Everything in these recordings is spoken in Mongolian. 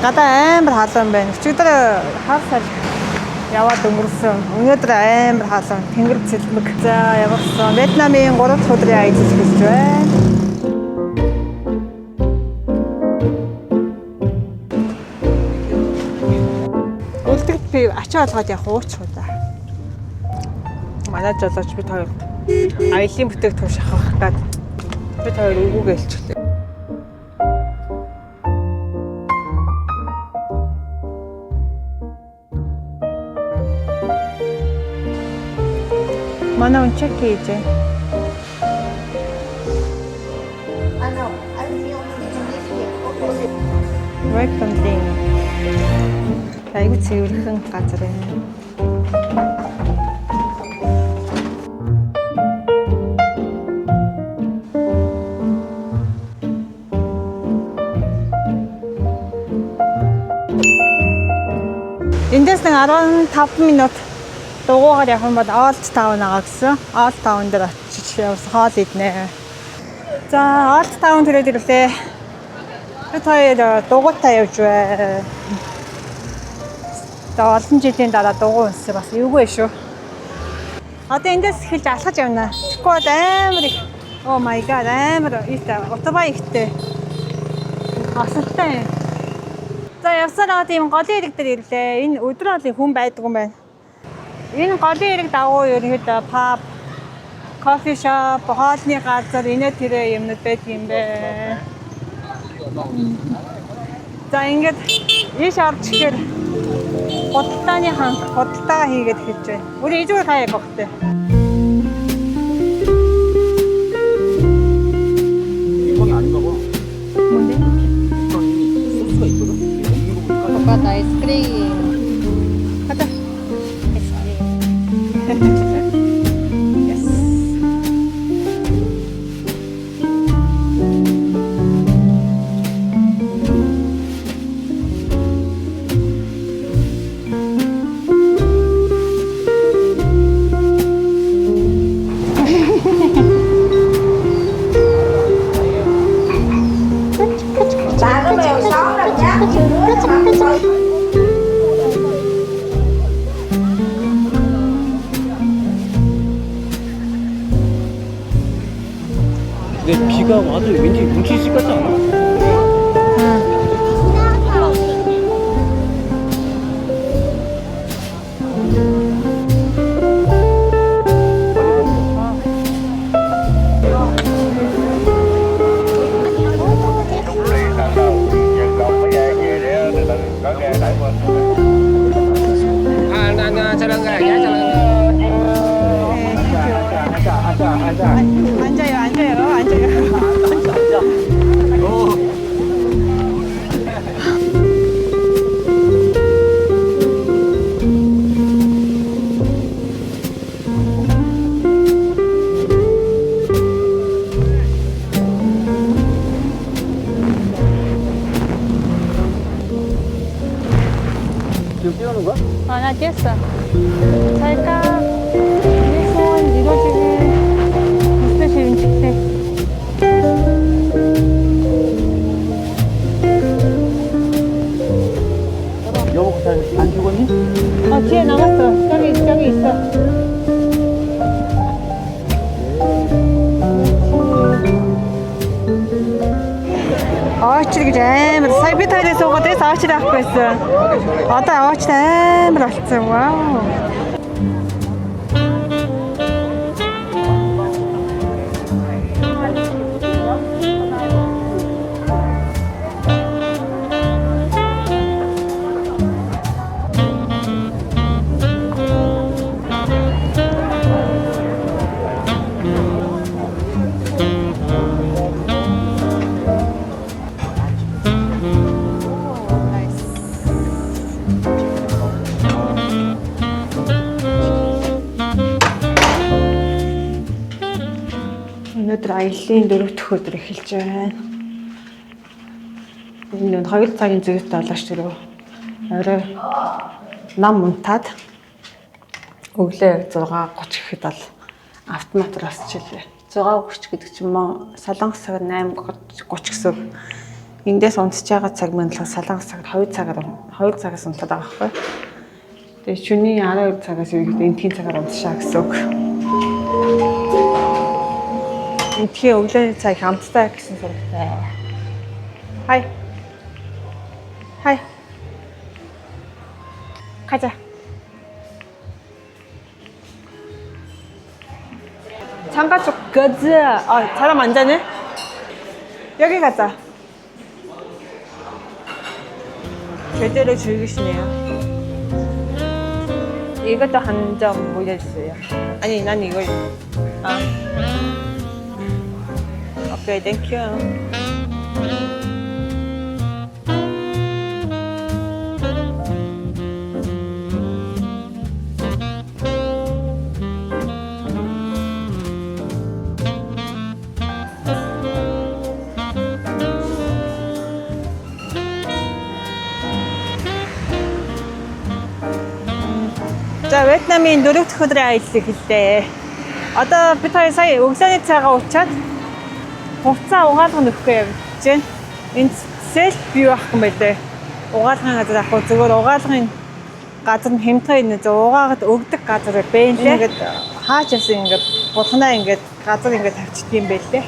Гадаа амар халуун байна. Өчигдөр хар сар яваад өнгөрсөн. Өнөөдөр амар халуун. Тэнгэр цэлмэг. За явсан. Вьетнамын 3 дахь өдрийн аялал гэж байна. Үлдэгт би ачаа олгоод явах уучих уу да. Манай жолооч бид хоёр аялын бүтээгдэхүүн шахах гээд бид хоёр өвгөө хэлчихлээ. Манай унчиг хийж байна. Welcome din. Айгуу цэвэрхэн газар байна. Эндээс нэг 15 минут дугуугаар явах юм бол Old Town аа гэсэн. Old Town дээр очиж явсан хоол иднэ. За Old Town төрөд ирлээ. Бид хоёр дугуйтаа явж бай. За олон жилийн дараа дугуй унссан бас эвгүй шүү. Одоо эндээс эхэлж алхаж явна. Тэгвэл амар их. Oh my god амар ийтэй автобай ихтэй. Асалтай. За явсараа тийм голын ирэг дээр ирлээ. Энэ өдрөө л хүн байдаг юм байна. Энэ голын ирэг дагуу ерөнхийдөө pub, coffee shop, хоолны газар инээ тэрэ юмнууд байдаг юм бэ. За ингээд ийш орж ихээр худалдааны ханх худалдаа хийгээд хэлж байна. Өөр ижүүр хаяа багтай. 이거는 아닌가 봐. 뭔데? 소스가 있거든. 먹는 거 보니까 오빠도 아이스크림. 가자. 아이스크림. 예스. 근데 비가 와도 왠지 눈치질 같지 않아? 앉아요, 앉아요, 앉아요. 지금 뛰어오는 거야? 아, 나 뛰었어. 잘까? 내 소원 이루어지길. 스페셜 음식대. 여보 안 죽었니? 뒤에 남았어. 저기 있어. Очрыг амар сая би тайлаа суугаадээс очрыг авах байсан. Одоо очр амар болцсон. Вау. Өнөөдөр аяллаа 4 дахь өдөр эхэлж байна. Энэ 2 цагийн зэвстэй болооч тэрөө орой нам унтаад өглөө 6:30 гэхэд бол автоматар осчихлээ. 6:30 гэдэг чинь Солонгос цаг 8:30 гэсэн. эндээс унтж байгаа цаг мэндлэг салангас цагт 2 цагаас унтаад байгаа байхгүй. Тэгээ шөнийн 12 цагаас үеийд энтхийн цагаар унтшаа гэсэн үг. Энтхийн өглөөний цаг хамтдаа гэсэн сургатай. Хай. Хай. 가자. 장가 쪽 가자. 아, 사람 안 자네? 여기 가자. 제대로 즐기시네요. 이것도 한 점 올려주세요. 아니, 난 이거. 아. 오케이, 땡큐. 자, 베트남인 노력트 өдрийн аяллыг хэллээ. Одоо бид хоёр сая өглөөний цайгаа уучаад хувцас угаалга нөхөхгүй явж байна. Энд селф view авах юм байлээ. Угаалгын газар авах зүгээр угаалгын газар нь хэмтгий нэ угаагаад өгдөг газар байлээ. Ингээд хаач явсан ингээд бурхнаа ингээд газар ингээд тавьчихд юм байлээ.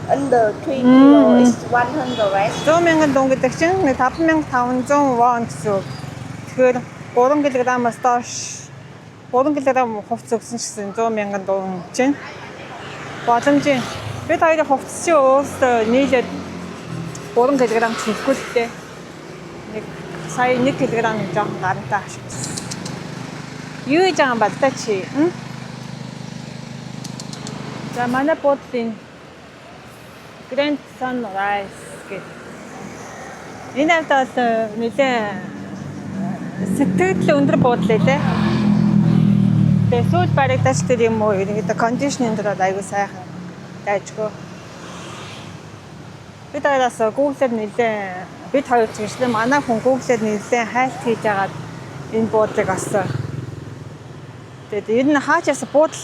Under 3 kilo is 100, right? 100,000 дон гэдэг чинь 5,500 won гэсэн. Тэгэхээр 3 кг-аас доош 3 кг хувцас өгсөн чинь 100,000 дон чинь боломжийн. Бид хоёрын хувцас чинь өөрөөсөө нийлээд 3 кг чихгүй л дээ. Нэг сая 1 кг жоохон гарантай ашигласан. Юу хийж байгаа юм бэ та чи? За манай бодлын Grand Sunrise гэдэг. Энэ аваад нэлээ сэтгэл өндөр буудлаа лээ. Тэгээ сүүл баригдаач тэр юм уу? Ингээд кондишнинг дээр айгуу сайхан дайжгүй. Бид хоёроос Google-ээр нэлээ бид хоёр ч гэжлээ манай хүн Google-ээр нэлээ хайлт хийж агаад энэ буудлыг авсан. Тэгээд ер нь хаач ясаа буудал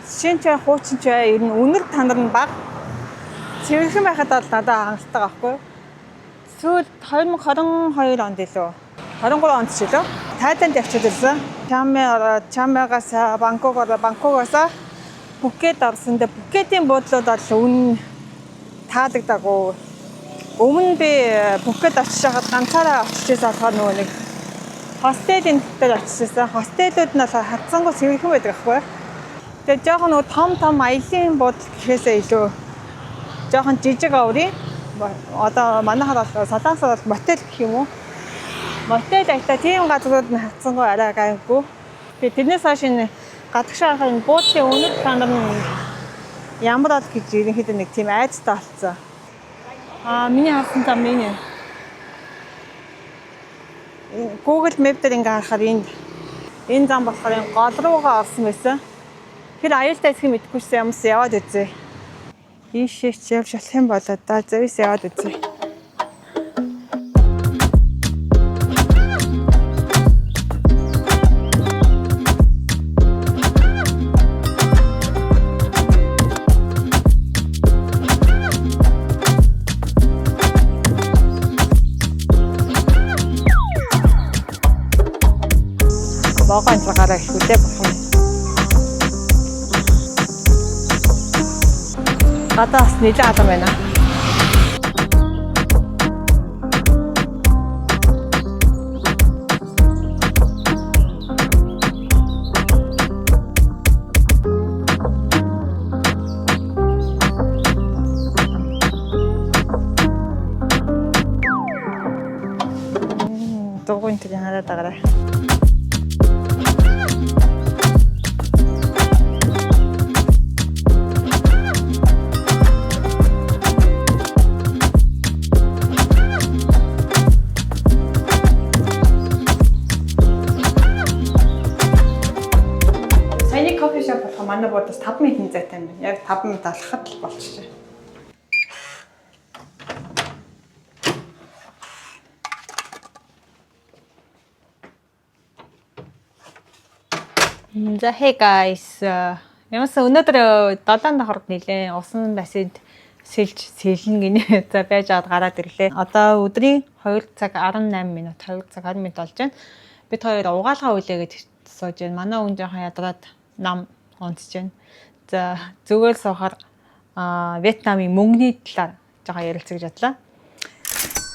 шинч хуучин ч ер нь үнэр тандар нь баг. Цэвэрхэн байхад бол надад хангалттай байхгүй. Сүүл 2022 онд илүү 23 онд ч илүү Тайланд явчихад ирсэн. Чаммагаас Бангкокоос Пхукет орсон. Тэгээ Пхукетийн буудлууд бол үнэн таалагдаагүй. Өмнө би Пхукет очиж байгаад ганцаараа очижсэн болохоор нөгөө нэг хостелийн дээр очижсэн. Хостелүүд нь хатсангуй цэвэрхэн байдаг аахгүй. Тэгээ жоохон нөгөө том аялын буудлын гэхээсээ илүү жоохон жижиг аврын. Одоо манайхаар бол Солонгосоор мотел гэх юм уу? Мотел айтаа тийм газрууд нь хатсангуй арай гайгүй. Тэгээ тэрнээс хойш энэ гадагшаа харахад энэ буудлын үнэт тандар нь ямар бол гэж ерөнхийдөө нэг тийм айцтай болцсон. Миний харсан зам миний. Google Map дээр ингээ харахаар энэ зам болохоор гол руугаа орсон байсан. Тэр аюултай хэсгийг мэдэхгүйсэн юмс яваад үзье. Ийшээ ч явж болох юм болоо да. Зөвс яваад үзье. Богоон цагаараа их үлээ болох юм. Гадаас нэлээд адам байна. Дуугын тэр хараад байгаа. Манай бодос 5 минутын зайтай юм байна. Яг 5 минут алхахад л болчихжээ. За hey guys. Ямаас өнөөдөр 7 давхард нилээ усан бассейнд сэлнэ гинэ. За байж аваад гараад ирлээ. Одоо өдрийн 2 цаг 18 минут 2 цаг 20 минут болж байна. Бид хоёр угаалгаа үлээгээд сууж байна. Манай хүн жоохон ядраад нам онцж байна. За зүгээр суухаар Вьетнамын мөнгөний талаар жоохон ярилцаж бодлоо.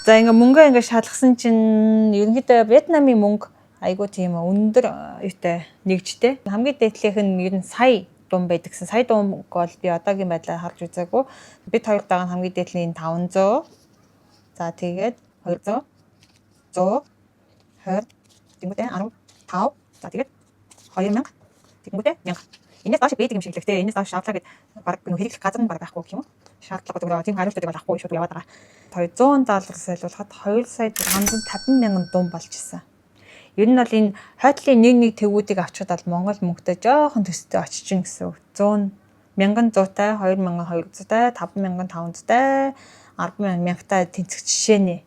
За ингээ мөнгөө ингээ шалгасан чинь ерөнхийдөө Вьетнамын мөнгө айгуу тийм өндөр юутай нэгжтэй. Хамгийн дээдлийнх нь ер нь сая дум байдаг гэсэн. Сая дум бол би одоогийн байдлаар харж үзээгүй. Бид хоёр дагаа хамгийн дээдлийн 500. За тэгээд 200 120 тэгмэдэ 15. За тэгээд 2000 тэгмэдэ 1000. Энэс доош бэдэг юм шиг л гэхдээ энэс доош шаардлага гэдэг баг хэрэглэх газар нь баг байхгүй гэх юм уу? Шаардлага гэдэг тийм хариултууд байхгүй шууд яваад байгаа. $200 сайлуулахад 2,650,000 дум болж исэн. Ер нь бол энэ хойдлын нэг төвүүдийг авчихад бол Монгол мөнгөтэй жоохон төстэй очиж гин гэсэн үг. 100,100-тай, 2,200-тай, 5,500-тай, 10,000-тай тэнцэх жишээ нэ.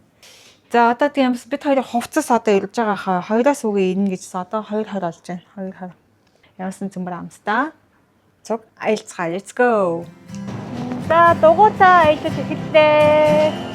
За одоо тийм бид хоёрын хувцас одоо ирж байгаа хаа. Хоёроос үгүй ирнэ гэж одоо 2-20 болж байна. 2-20. Ямарсан цөмөр амстаа. Цуг айлцгаа. Let's go. За дугуйтаа аялал эхэллээ.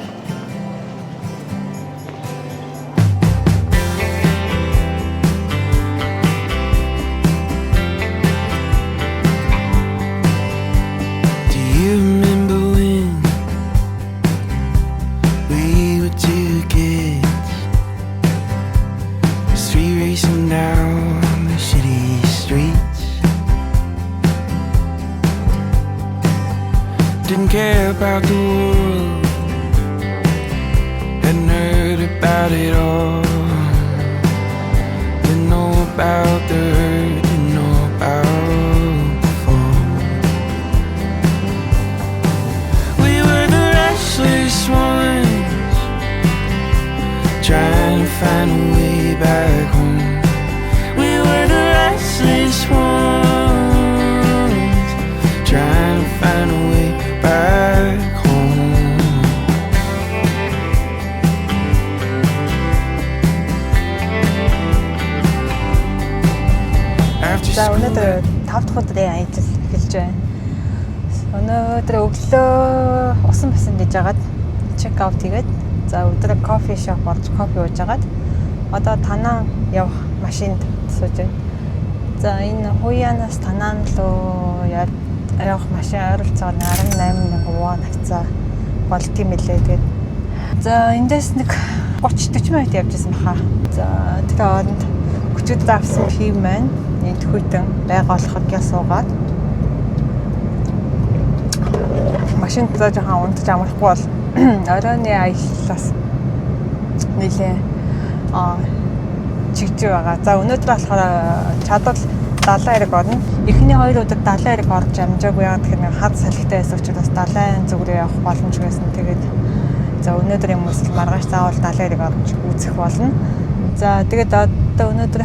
Didn't care about the world, hadn't heard about it all. Didn't know about the hurt, didn't know about the fall. We were the restless ones, trying to find a way back home. We were the restless ones, trying to find a way back home. За өнөөдөр 5 дахь өдрийн аялал эхэлж байна. Өнөөдөр өглөө усан басан гэж яагаад чек аут хийгээд за өдөр кофе шоп орж кофе ууж агаад одоо танаа явах машинд сууж байна. За энэ Хуянаас Танан руу явах машин ойролцоогоор 18,000 вон хавцаа болт юм лээ. Тэгээд за эндээс нэг 30-40 минут явж байсан баха. За тэр хооронд хүчтэй авсан хийм маань энэ төхөйтөн байгаа болохоор гял суугаад машинд жоохон унтаж амрахгүй бол оройны аяллаас нэлээ чигжээ байгаа. За өнөөдөр болохоор чадвал 70 хэрэг орно. Эхний 2 өдөр 70 хэрэг орж амжаагүй яа тэгэхээр хад салхитай байсан учраас 70 зүг рүү явах боломж байсан. Тэгээд за өнөөдөр юм уу маргааш заавал 70 хэрэг орж үүсэх болно. За тэгээд одоо өнөөдөр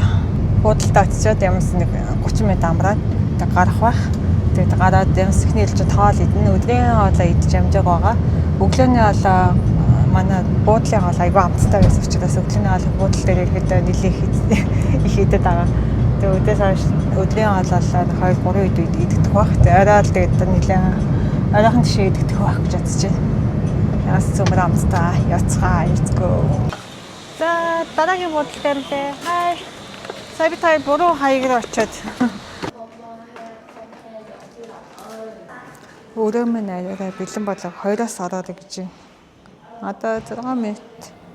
буудалтай очиод ямарс нэг 30 минут амраад гарах байх. Тэгээд гараад ямарс ихний хэлж тоол идэнэ. Өдрийн хоолоо идэж амжааг байгаа. Өглөөний хоолоо манай буудлын хоол айгүй амттай байсан учраас өглөөний хоол буудал дээр ирэхэд нэлээд их идэт байгаа. Тэгээд өдөөс хойш өдрийн хоолоолоо 2-3 үед идэх байх. Орой л тэгээд нэлээд оройхон тишээ идэх байх гэж бодож байна. Яас цөмөр амттай яцгаа let's go. За дараагийн буудал дээр лээ. Хай. Сая би таа буруу хаяг руу очиод. Өөрөө минь арай бэлэн болоо 2-оос ороод гэж байна. Одоо 6 минут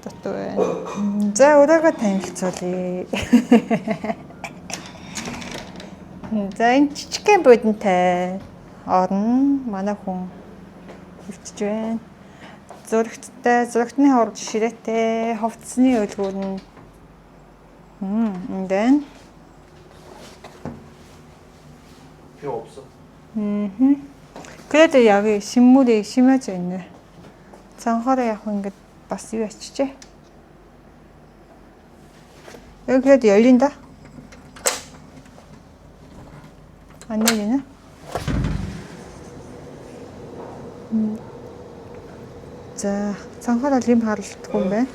дутуу байна. За өөрийгөө танилцуулъя. За энэ жижигхэн бодонтай орно. Манай хүн хөвчж байна. Зурагтны хурд ширээтэй, хувцсны өлгүүр нь. And then 필요 없어. 그래도 여기 식물이 심어져 있네. 장화를 약간 이게 봤어 왜 치지? 여기 그래도 열린다. 안 열리나? 자, 장화를 림 하르고 매.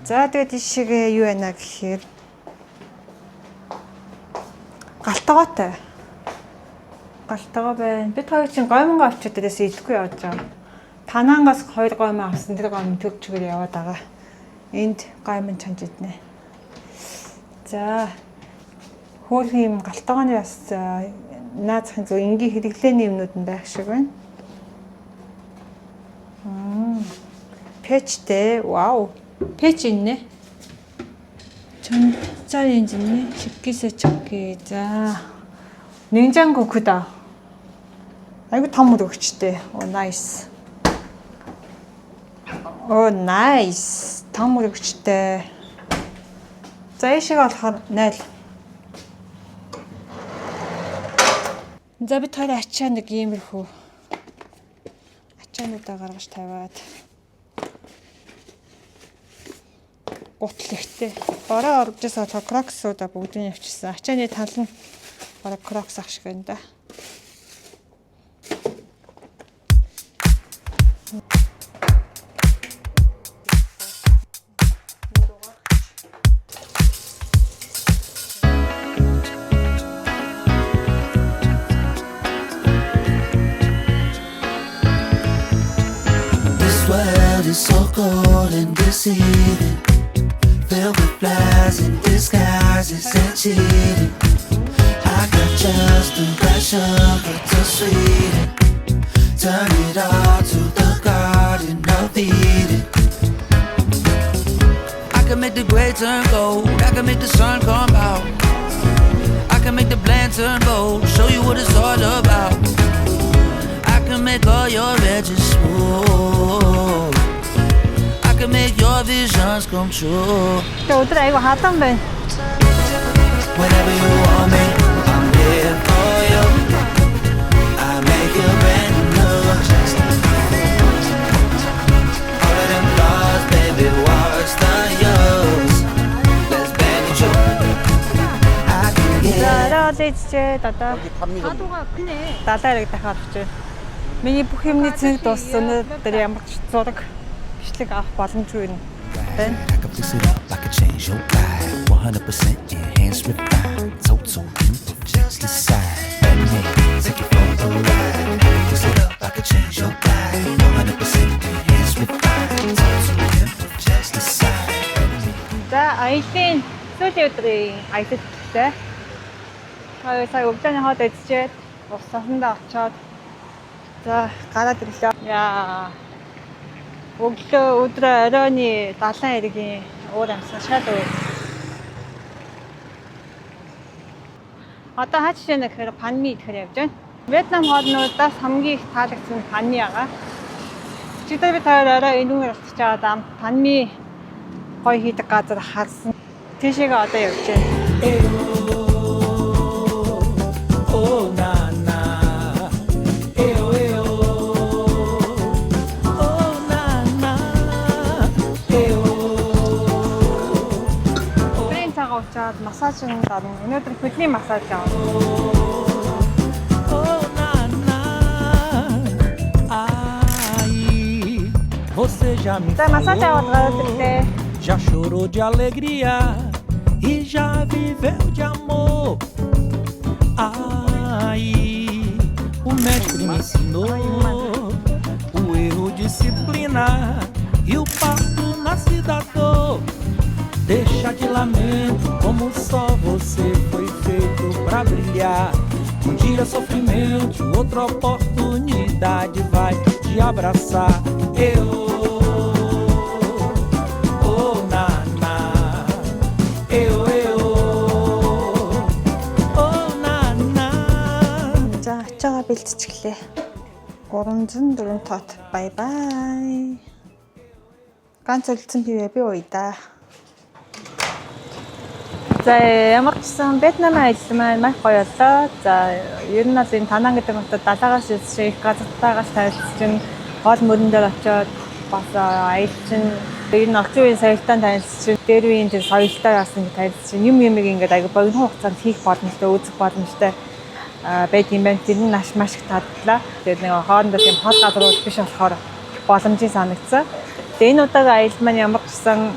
За тэгээд ишигээ юу байна гэхээр галтгоотой. галтгаа байна. Бид хоёр чинь гомго авчиад дээрээс идэхгүй явж байгаа. Танаангаас 2 гомоо авсан. Тэр гом төгчгөр яваад байгаа. Энд гомын чанж иднэ. За хөөрхөн юм галтгааны бас наацхан зөв энгийн хэрэглээний юмнууд нь байх шиг байна. Пэчтэй. Вау. Пэч иннэ. 전자 엔진이 식기세척기. 자, 냉장고 크다. 아이고 다 묻어치대. 오 나이스. 오 나이스. 다 묻어치대. 자, 이 시간 날. За би таараа ачаа нэг иймэрхүү ачаануудаа гаргаж тавиад гутал ихтэй бороо орж ирсэн кроксуудаа бүгдийг явчихсан. Ачааны тал нь бороо крокс ах шиг байна да. It's so cold and deceiving, filled with lies and disguises and cheating. I got just the right sugar to sweeten. Turn it all to the garden of Eden. I can make the gray turn gold, I can make the sun come out. I can make the bland turn bold, show you what it's all about. I can make all your edges smooth. I can make your visions come true. 오늘 이거 하단 배. Whenever you want me, I'm here for you. I make you brand new. All of them flaws, baby, what's the use? Let's bang it true. I can get. 자라지제 다다. 파도가 크네. 다다 이렇게 다 가르쳐. миний бүх юмны цэг дууссан. Өнөөдөр ямар ч зураг бичлэг авах боломжгүй байна. I can fix it up, I can change your life. 100% enhanced refined. Total input, just decide. And me, take it for a ride. Fix it up, I can change your life. 100% enhanced refined. Total input, just decide. За, аялын сүүлийн өдрийн аялалтай. Сая өглөөний хоол идчихэд ус сахандаа очоод за гараад ирлээ. Яа. Өглөө оройны 70 эргийн уур амьсгал шал өөр. Одоо хаач шинэ гэхээр панми идэхээр явж байна. Вьетнам хоолнуудаас хамгийн их таалагдсан панми байгаа. Чидээ би таар орой энүүгээр очиж байгаа панми гоё хийдэг газар харсан. Тийшээгээ одоо явж байна. Очоод массажинд орно. Өнөөдөр хөдний массаж авах. Você já me За массаж аваад гараад ирлээ. já chorou de alegria e já viveu de amor. Ai, o mestre me ensinou o erro, disciplina e o parto nasce da dor. Deixa de lamento, como só você foi feito pra brilhar. Um dia sofrimento, outra oportunidade vai te abraçar. Oh nana, oh nana. За, очоогоо бэлтчихлээ. 304 тоот. Бай бай. Ганц үлдсэн пивэ би ууя. За ямар ч сан Вьетнам аялал маань маш гоё боллоо. За ер нь бол энэ Танан гэдэг хотод далаагаас их газартаагаас танилцсан гол мөрөн дээр очиод бас аялал чинь ер нь орчин үеийн соёлтой танилцсан. Дээр үеийн тэр соёлтой яасан гэж танилцсан. Юм ингээд аяга богино хугацаанд хийх боломжтой, үзэх боломжтой байт юм байна. Тэр нь маш их тадлаа. Тэгээд нэг хоорондоо тийм хол газрууд биш болохоор боломжийг санагдсан. Тэгээ энэ удаагийн аялал маань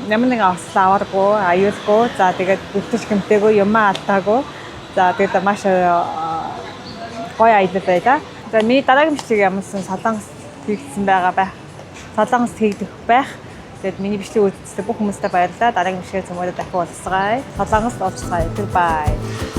ямар нэгэн ослоо авааргүй, аюулгүй. За тэгээд бүтэц гэмтээгүй, юмаа алдаагүй. За тэгээд маш гоё аялал байлаа. За миний дараагийн бичлэг ямарсан Солонгос хийгдсэн байгаа байх. Солонгост хийгдэх байх. Тэгээд миний бичлэг үзсэн бүх хүмүүстээ баярлалаа. Дараагийн бичлэгээр цөмөдө дахин уулзцгаая. Солонгост уулзцгаая. Goodbye.